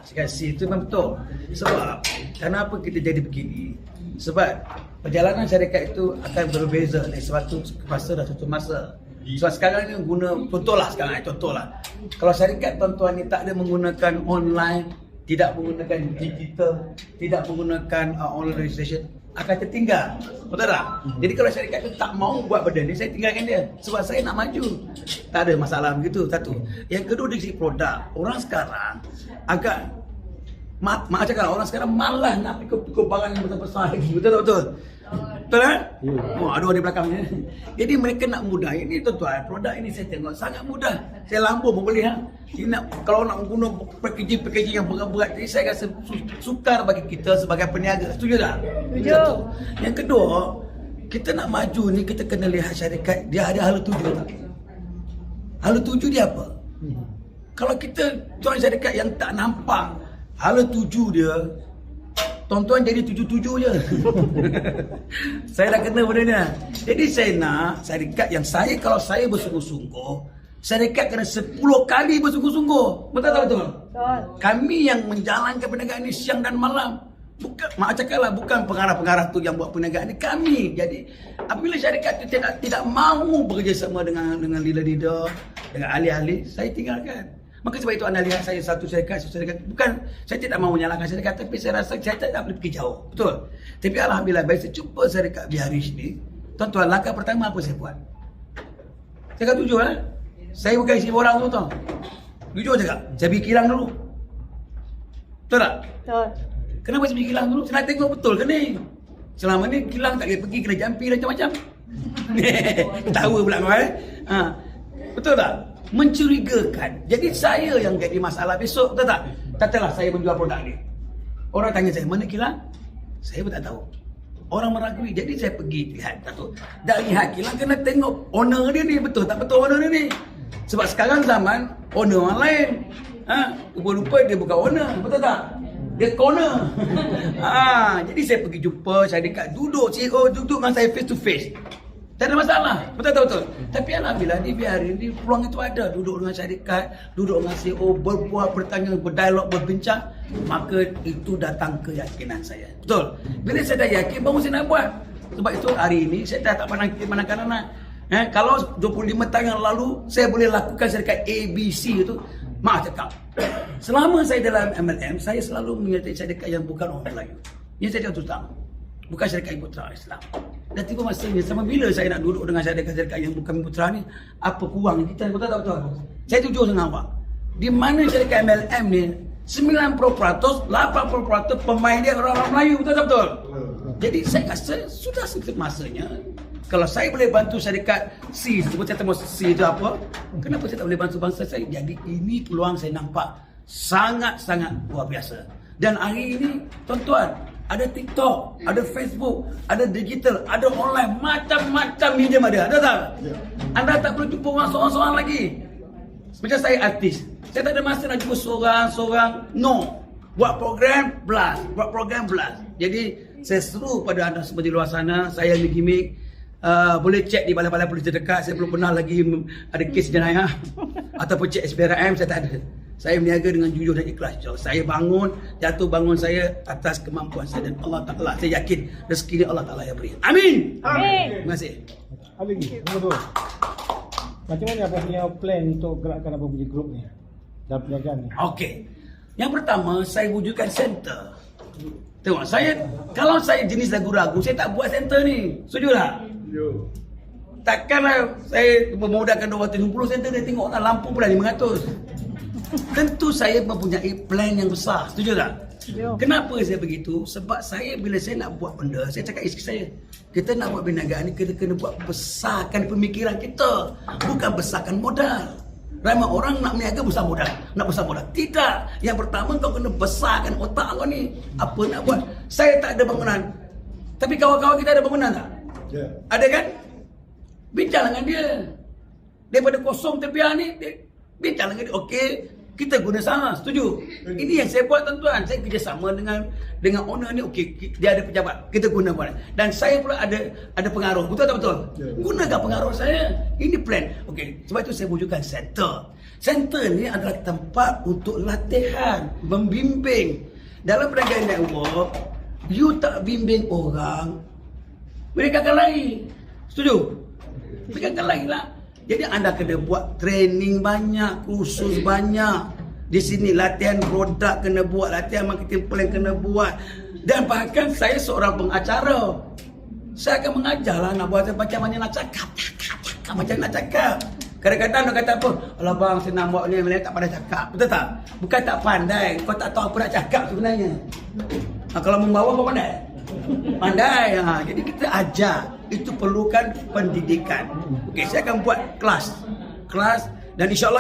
C itu memang betul. Sebab kenapa kita jadi begini? Sebab perjalanan syarikat itu akan berbeza dari suatu masa dan suatu masa. Sebab sekarang ni guna contohlah kalau syarikat tuan-tuan ni tak ada menggunakan online, tidak menggunakan digital, tidak menggunakan online registration, akan tertinggal. Betul tak? Jadi kalau syarikat tu tak mau buat benda ni, saya tinggalkan dia. Sebab saya nak maju. Tak ada masalah begitu, satu. Yang kedua dari segi produk, orang sekarang agak mak cakap orang sekarang malas nak pikul barang yang besar-besar lagi. Betul tak betul? Betul kan? Oh, ada orang di belakangnya. Jadi mereka nak mudah. Ini tuan-tuan, produk ini saya tengok sangat mudah. Saya lambung membeli kalau nak guna packaging yang berat-berat ni, saya rasa sukar bagi kita sebagai peniaga. Setuju tak? Setuju. Yang kedua, kita nak maju ni kita kena lihat syarikat dia ada hala tuju tak? Hala tuju dia apa? Kalau kita join syarikat yang tak nampak hala tuju dia, tuan-tuan jadi tuju-tuju je. Saya dah kena benda ni. Jadi saya nak syarikat yang kalau saya bersungguh-sungguh, syarikat kena 10 kali bersungguh-sungguh. Betul tak betul? Betul. Kami yang menjalankan perniagaan ini siang dan malam. Bukan, mak cakaplah, bukan pengarah-pengarah tu yang buat perniagaan ini, kami. Jadi apabila syarikat itu tidak mahu bekerjasama dengan leader-leader, dengan ahli-ahli, saya tinggalkan. Maka sebab itu anda lihat saya satu syarikat. Bukan, saya tidak mahu menyalahkan syarikat, tapi saya rasa saya tak boleh pergi jauh. Betul. Tapi alhamdulillah, baik saya jumpa syarikat Biharis ni, tuan-tuan, langkah pertama apa saya buat? Saya kata jujur lah. Saya bukan isi orang tu tau. Jujur cakap, saya pergi kilang dulu. Betul tak? Betul. Kenapa saya pergi kilang dulu? Saya nak tengok betul ke ni? Selama ni kilang tak boleh pergi, kena jampi dan macam-macam. Tahu pula kau betul tak? Mencurigakan. Jadi saya yang jadi masalah besok, betul tak? Katalah saya menjual produk ni. Orang tanya saya, mana kilang? Saya pun tak tahu. Orang meragui. Jadi saya pergi lihat satu. Dari lihat kilang kena tengok owner dia ni betul tak betul owner dia ni. Sebab sekarang zaman owner orang lain. Lupa-lupa dia bukan owner, betul tak? Dia corner. Jadi saya pergi jumpa syarikat, duduk CEO duduk dengan saya face to face. Tak ada masalah. Betul. Tapi alhamdulillah di Biharis ni peluang itu ada. Duduk dengan syarikat, duduk dengan CEO, berbual, bertanya, berdialog, berbincang. Maka itu datang keyakinan saya. Betul. Bila saya dah yakin, baru saya nak buat. Sebab itu hari ini saya dah tak pandang kanan. Kalau 25 tahun yang lalu saya boleh lakukan syarikat ABC itu, mak cakap, selama saya dalam MLM, saya selalu menyertai syarikat yang bukan orang Melayu. Ini saya terus terang. Bukan syarikat Ibu Putra Islam. Dan tiba masanya, sama bila saya nak duduk dengan syarikat-syarikat yang bukan Ibu Putra ni, apa kurang kita, betul tak betul? Saya jujur dengan awak. Di mana syarikat MLM ni, 90%, 80% pemain dia orang-orang Melayu, betul tak betul? Jadi saya rasa sudah masanya, kalau saya boleh bantu syarikat C, sebut saya temu C itu apa, kenapa saya tak boleh bantu bangsa saya? Jadi ini peluang saya nampak sangat-sangat luar biasa. Dan hari ini, tuan-tuan, ada TikTok, ada Facebook, ada digital, ada online, macam-macam medium ada tak? Anda tak perlu jumpa orang seorang-seorang lagi. Macam saya artis, saya tak ada masa nak jumpa seorang-seorang. No, buat program blast. Jadi saya seru pada anda semua di luar sana, saya ni gimmick. Boleh cek di balai-balai polis terdekat. Saya belum pernah lagi ada kes jenayah ataupun cek SPRM, saya tak ada. Saya berniaga dengan jujur dan ikhlas. Saya jatuh bangun saya atas kemampuan saya, dan Allah Ta'ala, saya yakin rezeki ni Allah Ta'ala yang beri. Amin. Terima kasih. Ali, nombor 2. Macam mana apa punya plan untuk gerakkan apa punya grup ni dalam perniagaan ni? Okey. Yang pertama, saya wujudkan center. Tengok, kalau saya jenis ragu-ragu, saya tak buat center ni. Setuju tak? Takkanlah saya memudahkan 270 center, dia tengok lampu pun dah 500. Tentu saya mempunyai plan yang besar. Setuju tak? Setuju. Kenapa saya begitu? Sebab bila saya nak buat benda, saya cakap isteri saya, kita nak buat perniagaan ni, kita kena buat besarkan pemikiran kita, bukan besarkan modal. Ramai orang nak berniaga besar modal. Tidak. Yang pertama kau kena besarkan otak kau ni. Apa nak buat? Saya tak ada bangunan, tapi kawan-kawan kita ada bangunan tak? Ada kan? Bincang dengan dia. Daripada kosong terbiar ni, bincang dengan dia. Okey, kita guna sama. Setuju? Ini yang saya buat, tuan-tuan. Saya kerjasama dengan owner ni. Okey, dia ada pejabat, kita guna buat. Dan saya pula ada pengaruh. Betul tak betul? Gunakan pengaruh saya. Ini plan. Okey, sebab itu saya wujudkan center. Center ni adalah tempat untuk latihan, membimbing. Dalam perniagaan network, you tak bimbing orang, mereka akan lari. Setuju? Mereka akan lari lah. Jadi anda kena buat training banyak, kursus banyak. Di sini latihan produk kena buat, latihan marketing plan kena buat. Dan bahkan saya seorang pengacara. Saya akan mengajarlah nak buat macam mana nak cakap, macam nak cakap. Kadang-kadang nak kata apa? Alah bang, saya nak buat ni, mereka tak pandai cakap. Betul tak? Bukan tak pandai, kau tak tahu apa nak cakap sebenarnya. Kalau membawa kau pandai? Pandai. Jadi kita ajar. Itu perlukan pendidikan. Okey, saya akan buat kelas. Dan insyaAllah